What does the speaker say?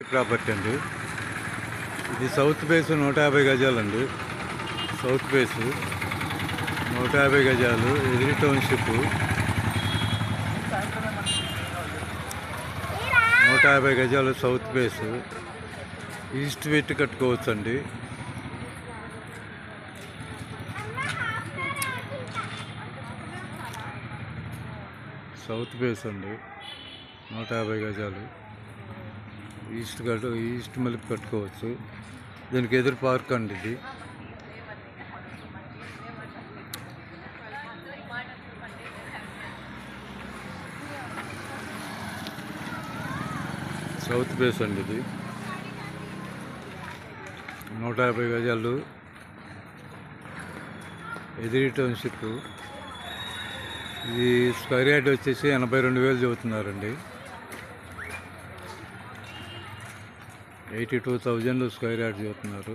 Property అండి. ఇది south face 150 గజాలండి. South face 150 గజాలు, ఎదిరి టౌన్షిప్ 150 గజాలు సౌత్ ఫేస్. ఈస్ట్ పెట్టి కట్టుకోవచ్చు అండి. సౌత్ ఫేస్ అండి, 150 గజాలు. ఈస్ట్ మలుపు కట్టుకోవచ్చు. దీనికి ఎదురు పార్క్ అండి ఇది. సౌత్ ఫేస్ అండి ఇది, 150 గజాలు, ఎదిరి టౌన్షిప్. ఇది స్క్వేర్ యార్డ్ వచ్చేసి 82,000 చెబుతున్నారండి. 82,000 స్క్వేర్ యార్డ్ చెబుతున్నారు.